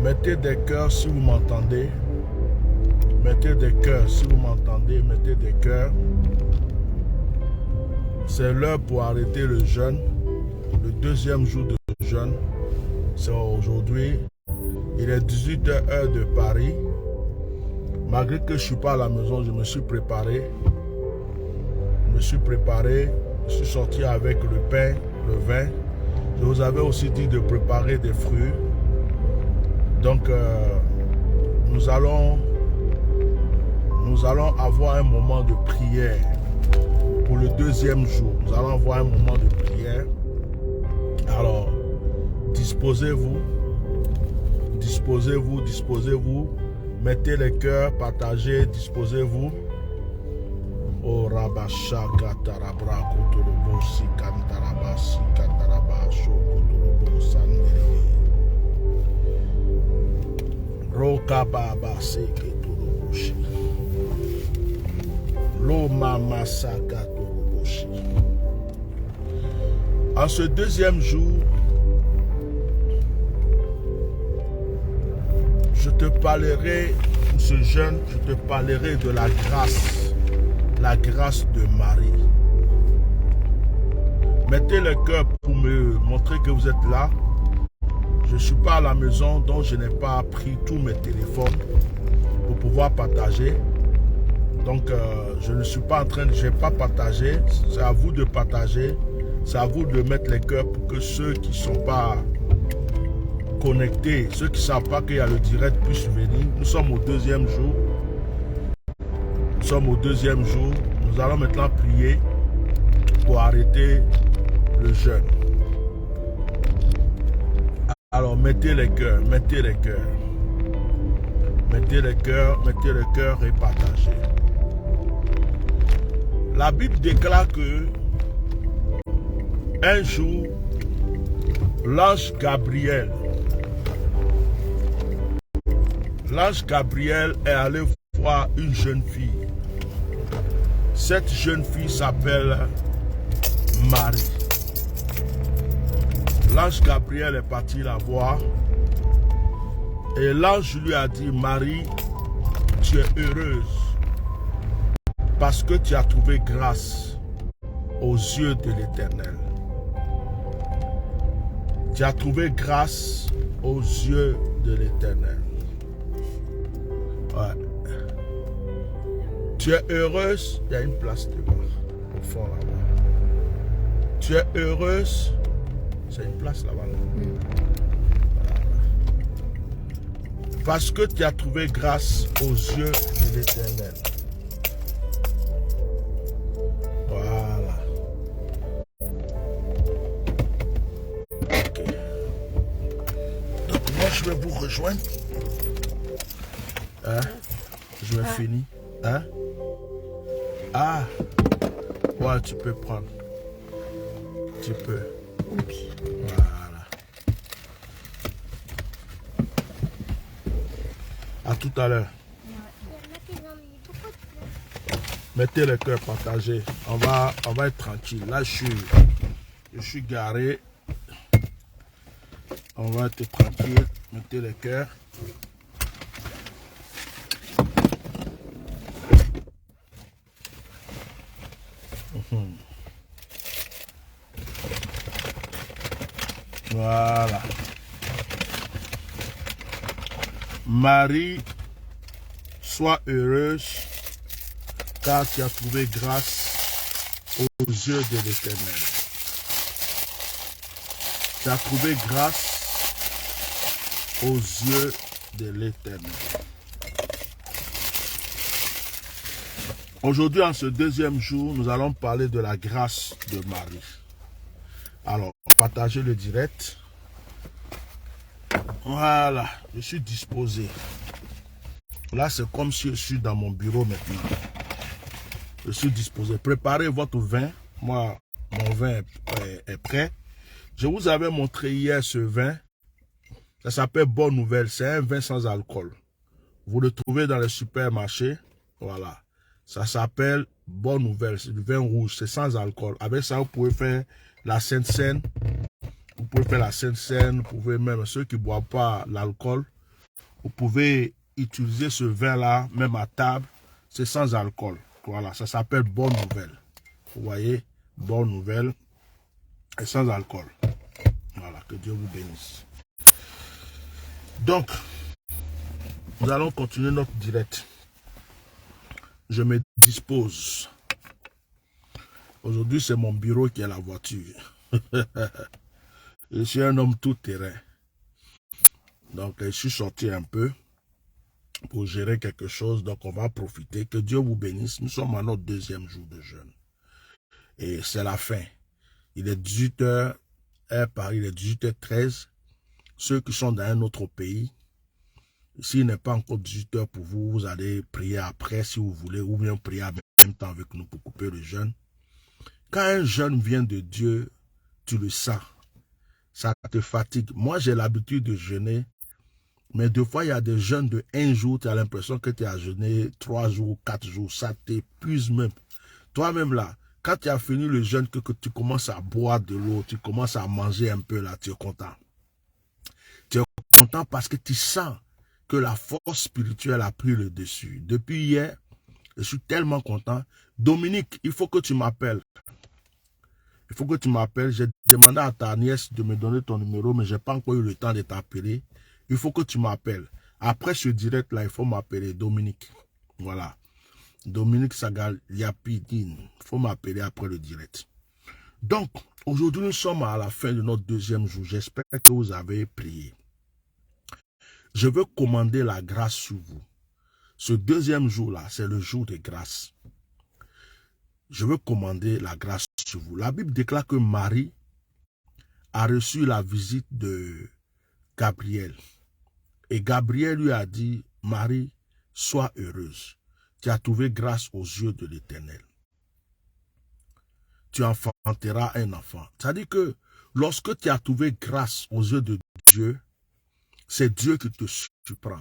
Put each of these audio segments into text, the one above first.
Mettez des cœurs si vous m'entendez. Mettez des cœurs si vous m'entendez. Mettez des cœurs. C'est l'heure pour arrêter le jeûne. Le deuxième jour de jeûne. C'est aujourd'hui. Il est 18h heure de Paris. Malgré que je ne suis pas à la maison, je me suis préparé. Je suis sorti avec le pain, le vin. Je vous avais aussi dit de préparer des fruits. Donc, nous allons avoir un moment de prière pour le deuxième jour. Nous allons avoir un moment de prière. Alors, disposez-vous. Disposez-vous, disposez-vous. Mettez les cœurs, partagez, disposez-vous. Oh Rabashaka Tarabra Kotorobo Sikantaraba Sikantaraba Shokotorobo Sandere Rokababa Seketoroboshi Loma Masaka Toroboshi. En ce deuxième jour, je te parlerai, pour ce jeûne, je te parlerai de la grâce de Marie. Mettez le cœur pour me montrer que vous êtes là. Je ne suis pas à la maison, donc je n'ai pas pris tous mes téléphones pour pouvoir partager. Donc, je ne suis pas en train de... Je n'ai pas partagé. C'est à vous de partager. C'est à vous de mettre les cœurs pour que ceux qui ne sont pas connectés, ceux qui ne savent pas qu'il y a le direct puissent venir. Nous sommes au deuxième jour. Nous sommes au deuxième jour. Nous allons maintenant prier pour arrêter le jeûne. Alors, mettez les cœurs, mettez les cœurs. Mettez les cœurs et partagez. La Bible déclare que un jour, l'ange Gabriel est allé voir une jeune fille. Cette jeune fille s'appelle Marie. L'ange Gabriel est parti la voir et l'ange lui a dit: Marie, tu es heureuse parce que tu as trouvé grâce aux yeux de l'Éternel. Tu as trouvé grâce aux yeux de l'Éternel. Ouais. Tu es heureuse, il y a une place devant, au fond là-bas. Tu es heureuse, c'est une place là-bas. Voilà. Parce que tu as trouvé grâce aux yeux de l'Éternel. Voilà. Ok. Donc moi je vais vous rejoindre. Hein? Je vais finir. Hein? Ah, ouais, tu peux prendre. Tu peux. Ok. Voilà. À tout à l'heure. Mettez le cœur partagé. On va être tranquille. Là, je suis garé. On va être tranquille. Mettez le cœur. Voilà. Marie, sois heureuse car tu as trouvé grâce aux yeux de l'Éternel. Tu as trouvé grâce aux yeux de l'Éternel. Aujourd'hui, en ce deuxième jour, nous allons parler de la grâce de Marie. Alors, partagez le direct. Voilà, je suis disposé. Là, c'est comme si je suis dans mon bureau maintenant. Je suis disposé. Préparez votre vin. Moi, mon vin est prêt. Je vous avais montré hier ce vin. Ça s'appelle Bonne Nouvelle. C'est un vin sans alcool. Vous le trouvez dans les supermarchés. Voilà. Ça s'appelle Bonne Nouvelle. C'est du vin rouge. C'est sans alcool. Avec ça, vous pouvez faire la Sainte Seine. pouvez faire la Sainte Seine, vous pouvez même, ceux qui ne boivent pas l'alcool, vous pouvez utiliser ce vin-là, même à table, c'est sans alcool. Voilà, ça s'appelle bonne nouvelle. Vous voyez, bonne nouvelle et sans alcool. Voilà, que Dieu vous bénisse. Donc, nous allons continuer notre direct. Je me dispose. Aujourd'hui, c'est mon bureau qui est la voiture. Je suis un homme tout-terrain. Donc, je suis sorti un peu pour gérer quelque chose. Donc, on va profiter. Que Dieu vous bénisse. Nous sommes à notre deuxième jour de jeûne. Et c'est la fin. Il est 18h à Paris, il est 18h13. Ceux qui sont dans un autre pays, s'il n'est pas encore 18h pour vous, vous allez prier après si vous voulez, ou bien prier en même temps avec nous pour couper le jeûne. Quand un jeûne vient de Dieu, tu le sens. Ça te fatigue. Moi, j'ai l'habitude de jeûner, mais des fois, il y a des jeûnes de 1 jour, tu as l'impression que tu as jeûné 3 jours, 4 jours. Ça t'épuise même. Toi-même là, quand tu as fini le jeûne, que tu commences à boire de l'eau, tu commences à manger un peu là, tu es content. Tu es content parce que tu sens que la force spirituelle a pris le dessus. Depuis hier, je suis tellement content. Dominique, il faut que tu m'appelles. Il faut que tu m'appelles. J'ai demandé à ta nièce de me donner ton numéro, mais je n'ai pas encore eu le temps de t'appeler. Il faut que tu m'appelles. Après ce direct-là, il faut m'appeler Dominique. Voilà. Dominique Sagal Yapidine. Il faut m'appeler après le direct. Donc, aujourd'hui, nous sommes à la fin de notre deuxième jour. J'espère que vous avez prié. Je veux commander la grâce sur vous. Ce deuxième jour-là, c'est le jour de grâce. Je veux commander la grâce sur vous. La Bible déclare que Marie a reçu la visite de Gabriel. Et Gabriel lui a dit, Marie, sois heureuse. Tu as trouvé grâce aux yeux de l'Éternel. Tu enfanteras un enfant. C'est-à-dire que lorsque tu as trouvé grâce aux yeux de Dieu, c'est Dieu qui te surprend.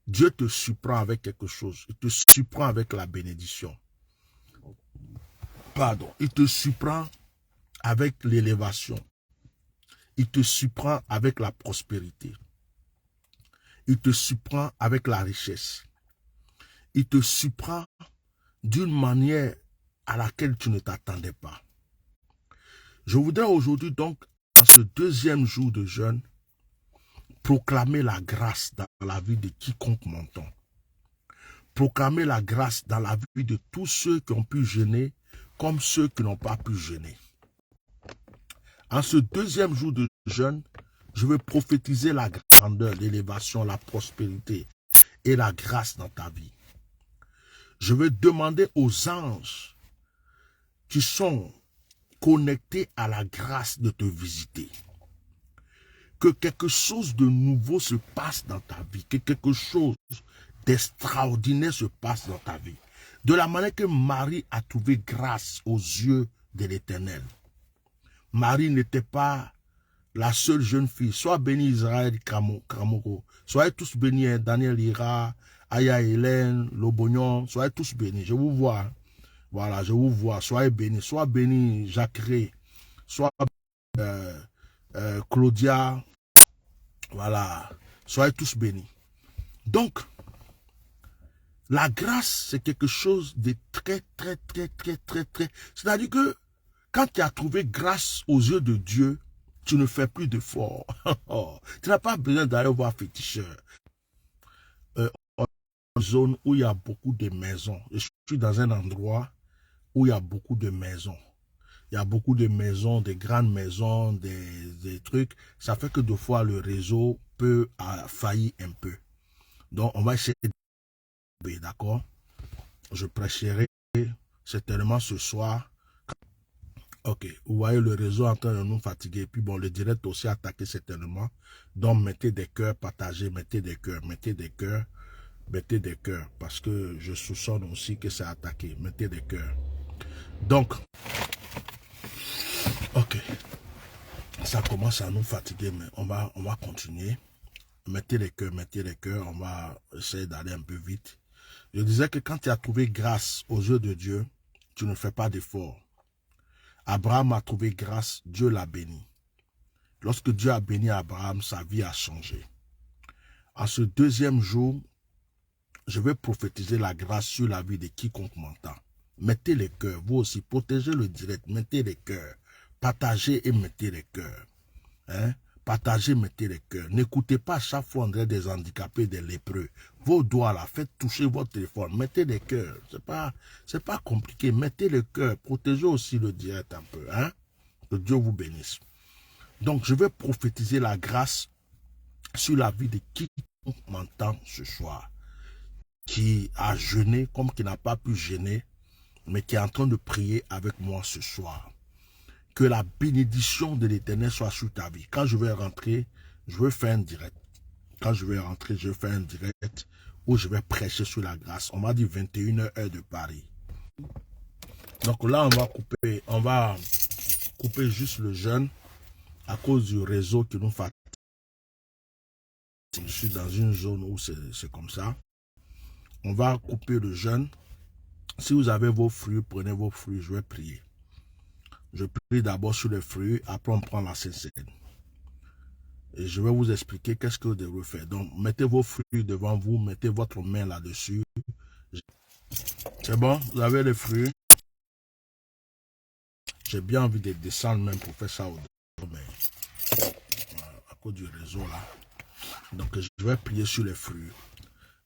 Dieu te surprend avec quelque chose. Il te surprend avec la bénédiction. Pardon. Il te surprend avec l'élévation. Il te surprend avec la prospérité. Il te surprend avec la richesse. Il te surprend d'une manière à laquelle tu ne t'attendais pas. Je voudrais aujourd'hui donc, en ce deuxième jour de jeûne, proclamer la grâce dans la vie de quiconque m'entend. Proclamer la grâce dans la vie de tous ceux qui ont pu jeûner comme ceux qui n'ont pas pu jeûner. En ce deuxième jour de jeûne, je veux prophétiser la grandeur, l'élévation, la prospérité et la grâce dans ta vie. Je veux demander aux anges qui sont connectés à la grâce de te visiter. Que quelque chose de nouveau se passe dans ta vie, que quelque chose d'extraordinaire se passe dans ta vie. De la manière que Marie a trouvé grâce aux yeux de l'Éternel. Marie n'était pas la seule jeune fille. Sois béni Israël Kamoko. Soyez tous bénis, hein, Daniel Ira, Aya Hélène, Lobognon. Soyez tous bénis. Je vous vois. Voilà, je vous vois. Soyez bénis. Sois béni Jacques Ré. Sois Claudia. Voilà. Soyez tous bénis. Donc, la grâce, c'est quelque chose de très. C'est-à-dire que quand tu as trouvé grâce aux yeux de Dieu, tu ne fais plus d'efforts. Tu n'as pas besoin d'aller voir féticheur. Une zone où il y a beaucoup de maisons. Je suis dans un endroit où il y a beaucoup de maisons. Il y a beaucoup de maisons, des grandes maisons, des trucs. Ça fait que des fois, le réseau peut faillir un peu. Donc, on va essayer de... D'accord? Je prêcherai certainement ce soir. Ok, vous voyez le réseau en train de nous fatiguer. Puis bon, le direct aussi attaqué certainement. Donc, mettez des cœurs, partagez, mettez des cœurs, mettez des cœurs, mettez des cœurs. Parce que je soupçonne aussi que c'est attaqué. Mettez des cœurs. Donc, ok. Ça commence à nous fatiguer, mais on va continuer. Mettez les cœurs, on va essayer d'aller un peu vite. Je disais que quand tu as trouvé grâce aux yeux de Dieu, tu ne fais pas d'effort. Abraham a trouvé grâce, Dieu l'a béni. Lorsque Dieu a béni Abraham, sa vie a changé. En ce deuxième jour, je vais prophétiser la grâce sur la vie de quiconque m'entend. Mettez les cœurs, vous aussi, protégez le direct, mettez les cœurs. Partagez et mettez les cœurs. Hein? Partagez, mettez les cœurs. N'écoutez pas à chaque fois on dirait des handicapés, des lépreux. Vos doigts là, faites toucher votre téléphone, mettez les cœurs. C'est pas compliqué, mettez les cœurs. Protégez aussi le direct un peu. Hein? Que Dieu vous bénisse. Donc, je vais prophétiser la grâce sur la vie de quiconque m'entend ce soir, qui a jeûné comme qui n'a pas pu jeûner, mais qui est en train de prier avec moi ce soir. Que la bénédiction de l'Éternel soit sur ta vie. Quand je vais rentrer, je vais faire un direct. Quand je vais rentrer, je vais faire un direct où je vais prêcher sur la grâce. On m'a dit 21h heure de Paris. Donc là, on va couper juste le jeûne à cause du réseau qui nous fatigue. Je suis dans une zone où c'est comme ça. On va couper le jeûne. Si vous avez vos fruits, prenez vos fruits, je vais prier. Je prie d'abord sur les fruits, après on prend la Sainte-Seine. Et je vais vous expliquer qu'est-ce que vous devez faire. Donc, mettez vos fruits devant vous, mettez votre main là-dessus. C'est bon? Vous avez les fruits? J'ai bien envie de descendre même pour faire ça au-dedans, mais à cause du réseau là. Donc, je vais prier sur les fruits.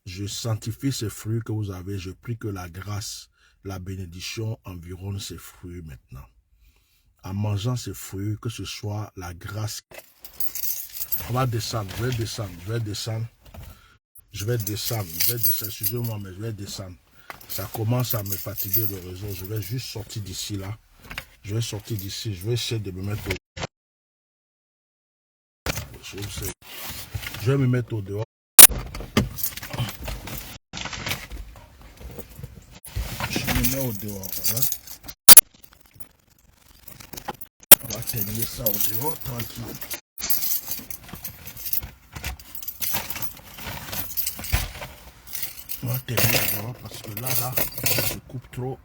Je sanctifie ces fruits que vous avez. Je prie que la grâce, la bénédiction environne ces fruits maintenant. En mangeant ces fruits, que ce soit la grâce. On va descendre, je vais descendre. Excusez-moi, mais je vais descendre. Ça commence à me fatiguer le réseau. Je vais juste sortir d'ici là. Je vais sortir d'ici. Je vais essayer de me mettre au... Je vais me mettre au dehors. Je me mets au dehors. Hein? On va terminer ça au dehors, tranquille. On va terminer au dehors parce que là, ça se coupe trop.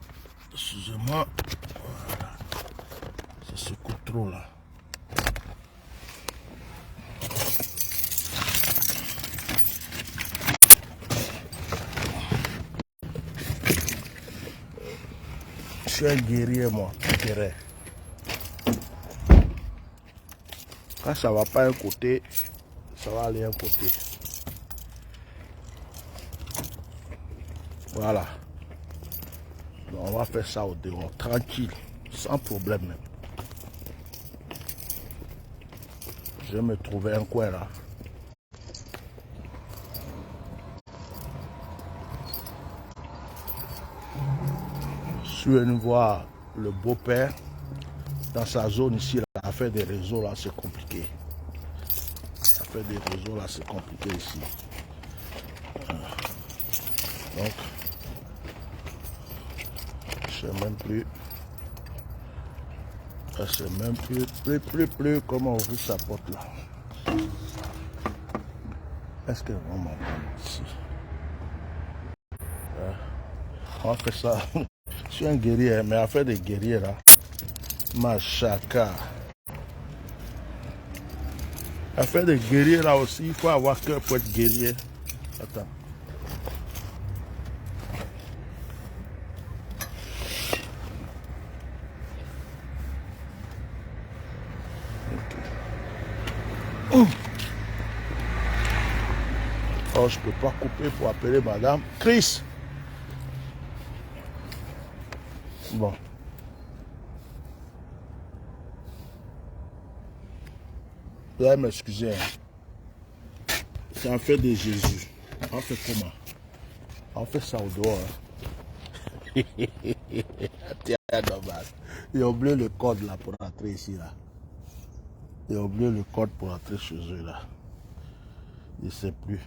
Excusez-moi. Voilà. Ça se coupe trop là. Je suis un guerrier, moi. Guerrier. Quand ça va pas un côté, ça va aller un côté. Voilà. Donc on va faire ça au dehors, tranquille, sans problème même. Je vais me trouver un coin là. Je suis venu voir le beau-père dans sa zone ici. Là, à faire des réseaux là, c'est compliqué. À faire des réseaux là, c'est compliqué ici. Donc, je sais même plus. Je sais même plus comment ouvrir sa porte là. Est-ce que vraiment ici? On va faire ça. Je suis un guerrier, mais à faire des guerriers là. Machaka. À faire des guerriers là aussi, il faut avoir cœur pour être guerrier. Attends. Oh, je peux pas couper pour appeler madame. Chris. Bon. Vous allez m'excuser. C'est en fait de Jésus. On fait comment? On fait ça au dehors. Hein? Tiens, dommage. J'ai oublié le code là pour entrer ici là. J'ai oublié le code pour entrer chez eux là. Je ne sais plus.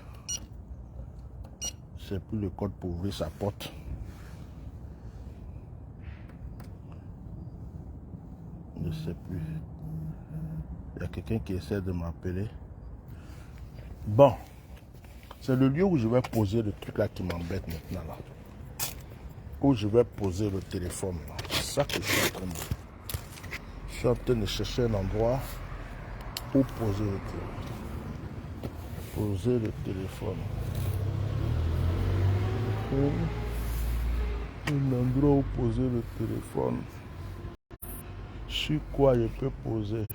Je ne sais plus le code pour ouvrir sa porte. Je ne sais plus. Il y a quelqu'un qui essaie de m'appeler. Bon. C'est le lieu où je vais poser le truc là qui m'embête maintenant là. Où je vais poser le téléphone là. C'est ça que je suis en train de... Je suis en train de chercher un endroit où poser le téléphone. Poser le téléphone. Un endroit où poser le téléphone. Sur quoi je peux poser?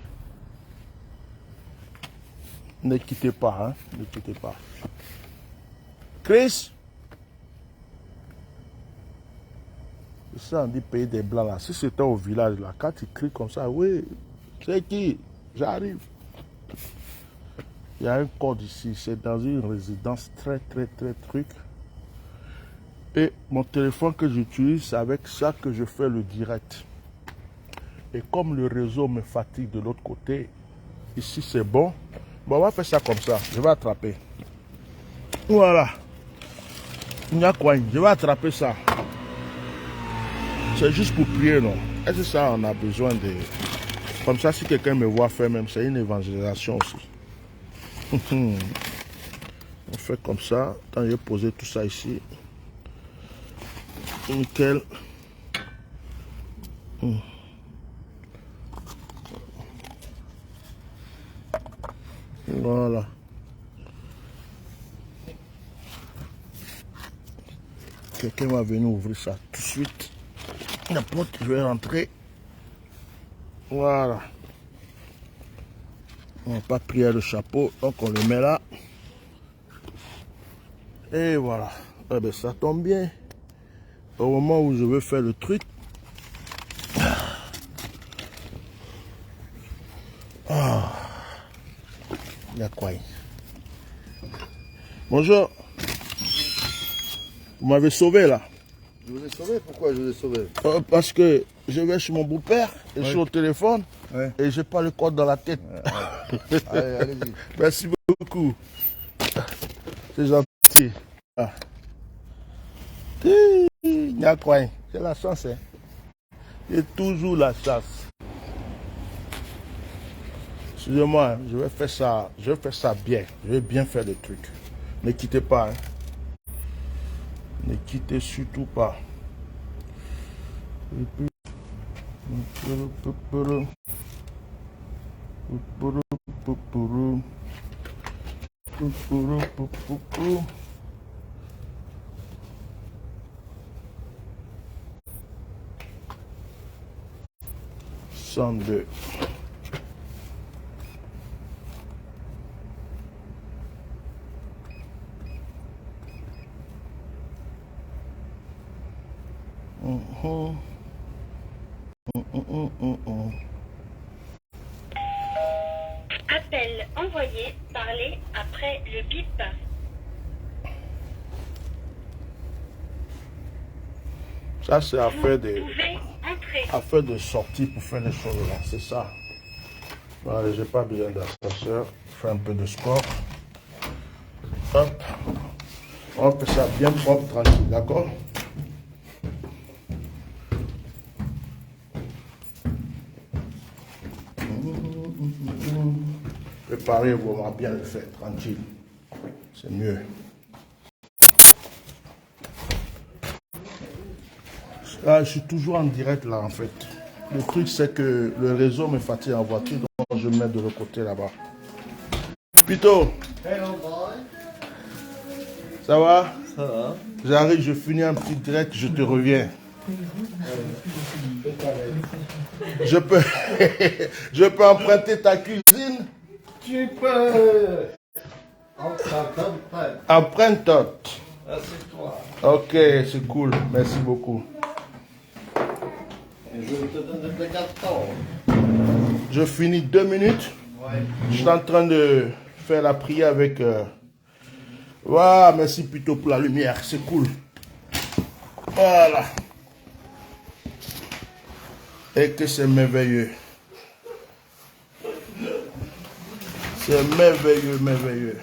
Ne quittez pas, hein? Ne quittez pas. Chris? C'est ça, on dit pays des blancs là. Si c'était au village là, quand tu cries comme ça, oui, c'est qui? J'arrive. Il y a un code ici, c'est dans une résidence très truc. Et mon téléphone que j'utilise, c'est avec ça que je fais le direct. Et comme le réseau me fatigue de l'autre côté, ici c'est bon. Bon, on va faire ça comme ça. Je vais attraper. Voilà. Il y a quoi? Je vais attraper ça. C'est juste pour prier, non? Est-ce que ça, on a besoin de... Comme ça, si quelqu'un me voit faire même, c'est une évangélisation aussi. On fait comme ça. Quand j'ai posé tout ça ici. Nickel. Voilà. Quelqu'un va venir ouvrir ça tout de suite. La porte, je vais rentrer. Voilà. On va pas plier le chapeau, donc on le met là. Et voilà. Eh bien, ça tombe bien. Au moment où je veux faire le truc. Ah. Il y a quoi? Bonjour. Vous m'avez sauvé là. Je vous ai sauvé? Pourquoi je vous ai sauvé? Parce que je vais chez mon beau-père et je suis au téléphone et j'ai pas le code dans la tête. Allez, allez-y. Merci beaucoup. C'est gentil. Ah. Il y a quoi? C'est la chance. Hein? J'ai toujours la chance. Excusez-moi, je vais faire ça. Je vais faire ça bien. Je vais bien faire le truc. Ne quittez pas. Hein? Ne quittez surtout pas. Deux. Appel envoyé, parler après le bip. Ça, c'est affaire de, Affaire de sortie pour faire les choses là, c'est ça. Voilà, j'ai pas besoin d'ascenseur, je fais un peu de sport. Hop, on fait ça bien propre, tranquille, d'accord? Préparez-vous, on va bien le faire, tranquille. C'est mieux. Ah, je suis toujours en direct là en fait. Le truc c'est que le réseau me fatigue en voiture, donc je me mets de l'autre côté là-bas. Pito. Hello boy. Ça va? Ça va? J'arrive, je finis un petit direct, je te reviens. Je peux, je peux emprunter ta cuisine? Tu peux. Emprunte. Ah, c'est toi. Ok, c'est cool, merci beaucoup. Et je te donne des cartons. Je finis 2 minutes. Ouais. Je suis en train de faire la prière avec... Voilà, merci plutôt pour la lumière, c'est cool. Voilà. Et que c'est merveilleux. C'est merveilleux, merveilleux.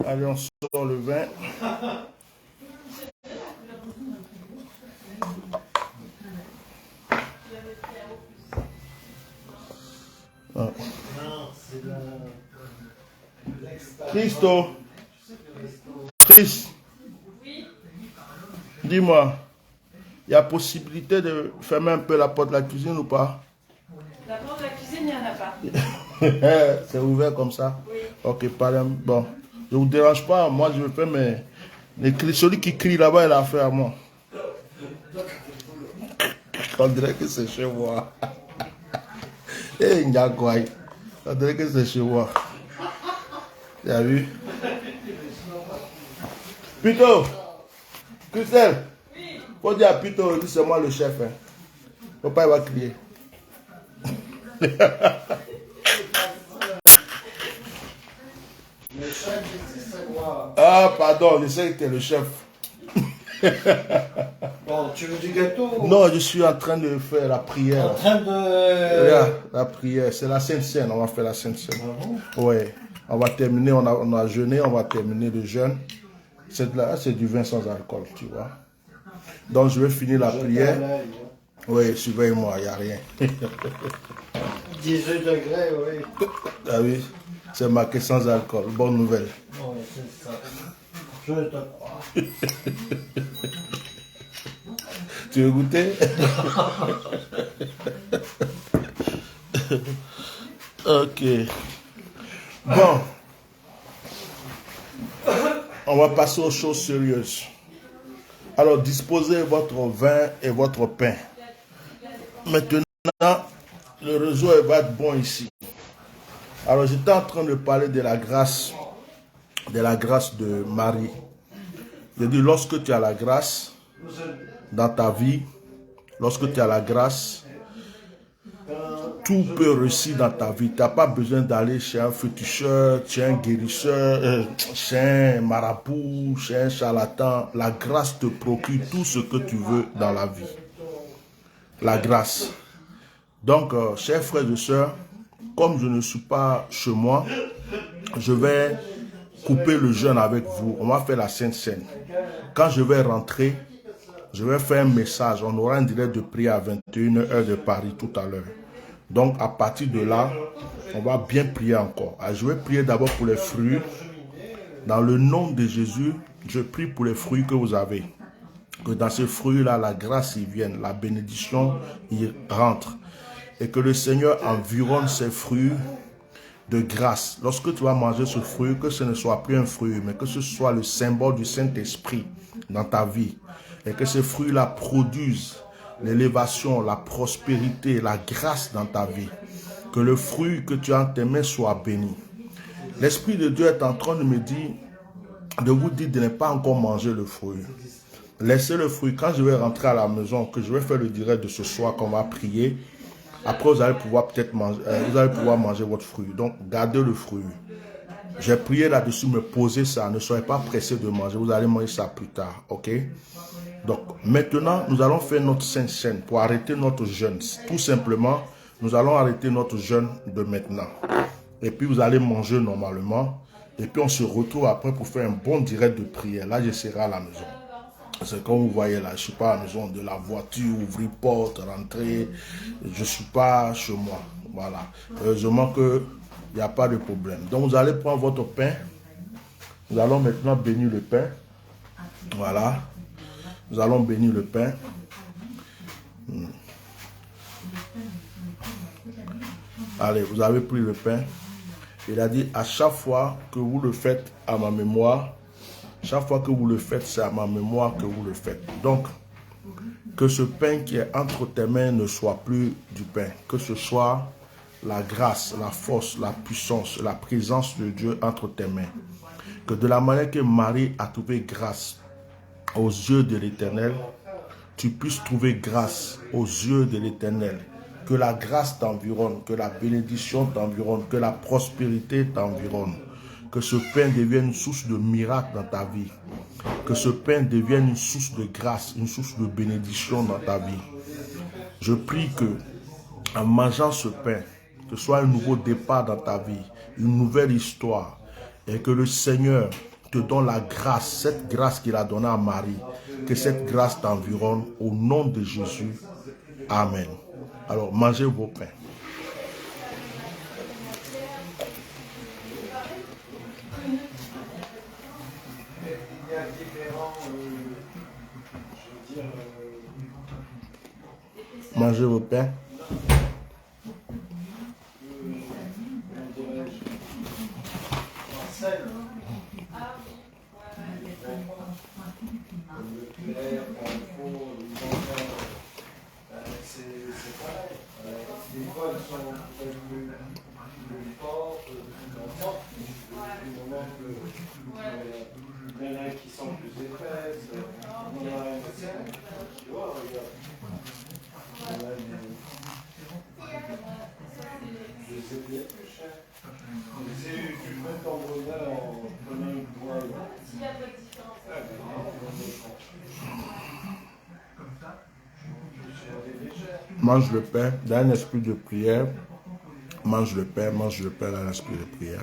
Allez, on sort le vin. Ah. Christo. Chris. Dis-moi, il y a possibilité de fermer un peu la porte de la cuisine ou pas? La porte de la cuisine, il n'y en a pas. C'est ouvert comme ça? Oui. Ok, pardon. Bon, je ne vous dérange pas. Moi, je fais celui qui crie là-bas, il a affaire à moi. On dirait que c'est chez moi. Eh, Ndiagoy. On dirait que c'est chez moi. Tu as vu? Pito! Christelle! Oui. Faut dire à Pito, c'est moi le chef. Hein. Faut pas, il va crier. Le chef, c'est quoi? Ah, pardon, je sais que tu es le chef. Bon, tu veux du gâteau? Non, je suis en train de faire la prière. En train de... Regarde, la prière, c'est la Sainte Seine, on va faire la Sainte Seine. Ah bon? Oui, on va terminer, on a jeûné, on va terminer le jeûne. C'est du vin sans alcool, tu vois. Donc je vais finir la prière. Oui, surveille-moi, il n'y a rien. 18 degrés, oui. Ah oui, c'est marqué sans alcool, bonne nouvelle. Oui, c'est ça. Je te crois. Tu veux goûter? Ok. Bon. On va passer aux choses sérieuses. Alors, disposez votre vin et votre pain. Maintenant, le réseau va être bon ici. Alors, j'étais en train de parler de la grâce de Marie. J'ai dit, lorsque tu as la grâce dans ta vie, lorsque tu as la grâce, tout peut réussir dans ta vie. Tu n'as pas besoin d'aller chez un féticheur, chez un guérisseur, chez un marabout, chez un charlatan. La grâce te procure tout ce que tu veux dans la vie. La grâce. Donc, chers frères et sœurs, comme je ne suis pas chez moi, je vais couper le jeûne avec vous. On va faire la Sainte Seine. Quand je vais rentrer, je vais faire un message. On aura un direct de prière à 21h de Paris tout à l'heure. Donc, à partir de là, on va bien prier encore. Je vais prier d'abord pour les fruits. Dans le nom de Jésus, je prie pour les fruits que vous avez. Que dans ces fruits-là, la grâce y vienne, la bénédiction y rentre. Et que le Seigneur environne ces fruits de grâce. Lorsque tu vas manger ce fruit, que ce ne soit plus un fruit, mais que ce soit le symbole du Saint-Esprit dans ta vie. Et que ces fruits-là produisent l'élévation, la prospérité, la grâce dans ta vie. Que le fruit que tu as en tes mains soit béni. L'Esprit de Dieu est en train de me dire, de vous dire de ne pas encore manger le fruit. Laissez le fruit. Quand je vais rentrer à la maison, que je vais faire le direct de ce soir, qu'on va prier, après vous allez pouvoir peut-être manger, manger votre fruit. Donc gardez le fruit. J'ai prié là-dessus, me poser ça. Ne soyez pas pressés de manger. Vous allez manger ça plus tard. Ok? Donc maintenant, nous allons faire notre Sainte Seine pour arrêter notre jeûne. Tout simplement, nous allons arrêter notre jeûne de maintenant. Et puis vous allez manger normalement. Et puis on se retrouve après pour faire un bon direct de prière. Là, je serai à la maison. C'est comme vous voyez là, je ne suis pas à la maison, de la voiture, ouvrir porte, rentrer. Je ne suis pas chez moi. Voilà. Heureusement qu'il n'y a pas de problème. Donc vous allez prendre votre pain. Nous allons maintenant bénir le pain. Voilà. Nous allons bénir le pain. Allez, vous avez pris le pain. Il a dit, à chaque fois que vous le faites à ma mémoire, chaque fois que vous le faites, c'est à ma mémoire que vous le faites. Donc, que ce pain qui est entre tes mains ne soit plus du pain. Que ce soit la grâce, la force, la puissance, la présence de Dieu entre tes mains. Que de la manière que Marie a trouvé grâce aux yeux de l'Éternel, tu puisses trouver grâce aux yeux de l'Éternel. Que la grâce t'environne, que la bénédiction t'environne, que la prospérité t'environne. Que ce pain devienne une source de miracle dans ta vie. Que ce pain devienne une source de grâce, une source de bénédiction dans ta vie. Je prie que, en mangeant ce pain, que ce soit un nouveau départ dans ta vie, une nouvelle histoire, et que le Seigneur te donne la grâce, cette grâce qu'il a donnée à Marie, que cette grâce t'environne au nom de Jésus. Amen. Alors, mangez vos pains. Mangez vos pains. Mange le pain dans un esprit de prière. Mange le pain dans un esprit de prière.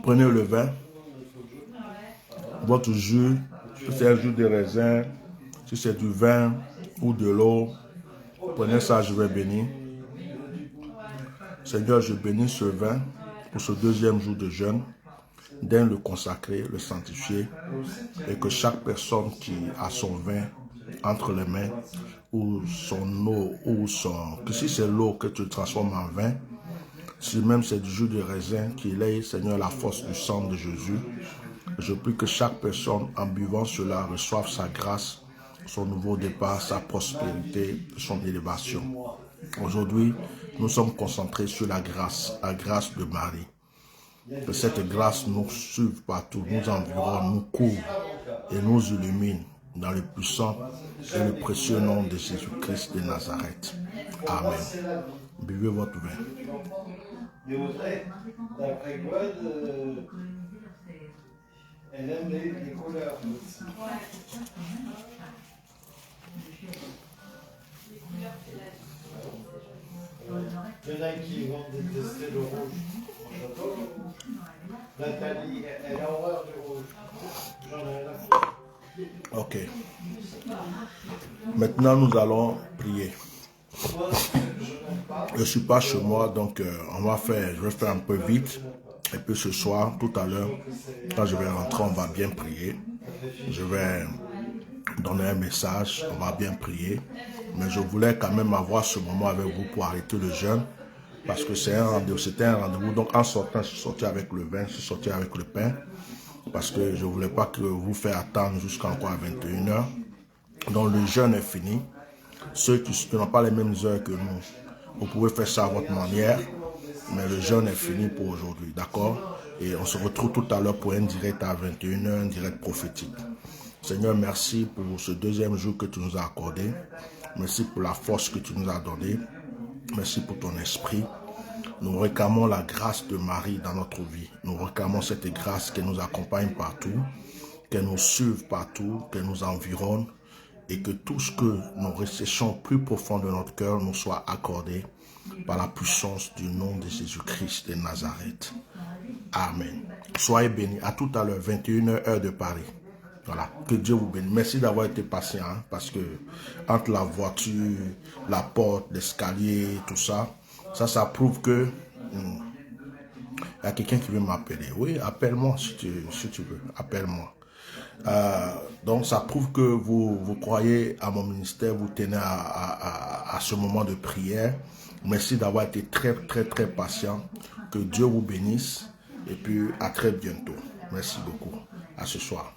Prenez le vin, votre jus, si c'est un jus de raisin, si c'est du vin ou de l'eau, prenez ça, je vais bénir. Seigneur, je bénis ce vin pour ce deuxième jour de jeûne, d'aide le consacrer, le sanctifier, et que chaque personne qui a son vin entre les mains, ou son eau, ou son... que si c'est l'eau que tu transformes en vin, si même c'est du jus de raisin, qu'il ait, Seigneur, la force du sang de Jésus, je prie que chaque personne, en buvant cela, reçoive sa grâce, son nouveau départ, sa prospérité, son élévation. Aujourd'hui, nous sommes concentrés sur la grâce de Marie. Que cette grâce nous suive partout, nous environne, nous couvre et nous illumine dans le puissant et le précieux nom de Jésus-Christ de Nazareth. Amen. Buvez votre vin. Elle aime les couleurs. Il y en a qui vont détester le rouge. Nathalie, elle a horreur du rouge. J'en ai rien à foutre. Ok. Maintenant, nous allons prier. Je ne suis pas chez moi, donc je vais faire un peu vite. Et puis ce soir, tout à l'heure, quand je vais rentrer, on va bien prier. Je vais donner un message, on va bien prier. Mais je voulais quand même avoir ce moment avec vous pour arrêter le jeûne. Parce que c'était un rendez-vous. Donc en sortant, je suis sorti avec le vin, je suis sorti avec le pain. Parce que je ne voulais pas que vous fassiez attendre jusqu'à encore à 21h. Donc le jeûne est fini. Ceux qui n'ont pas les mêmes heures que nous, vous pouvez faire ça à votre manière. Mais le jeûne est fini pour aujourd'hui, d'accord? Et on se retrouve tout à l'heure pour un direct à 21h, un direct prophétique. Seigneur, merci pour ce deuxième jour que tu nous as accordé. Merci pour la force que tu nous as donnée. Merci pour ton esprit. Nous réclamons la grâce de Marie dans notre vie. Nous réclamons cette grâce qui nous accompagne partout, qu'elle nous suive partout, qu'elle nous environne et que tout ce que nous recherchons plus profond de notre cœur nous soit accordé par la puissance du nom de Jésus-Christ de Nazareth. Amen. Soyez bénis. À tout à l'heure, 21h, heure de Paris. Voilà. Que Dieu vous bénisse. Merci d'avoir été patient, hein, parce que entre la voiture, la porte, l'escalier, tout ça, ça prouve que y a quelqu'un qui veut m'appeler. Oui, appelle-moi si tu veux. Appelle-moi. Donc ça prouve que vous croyez à mon ministère, vous tenez à ce moment de prière. Merci d'avoir été très patient. Que Dieu vous bénisse et puis à très bientôt. Merci beaucoup. À ce soir.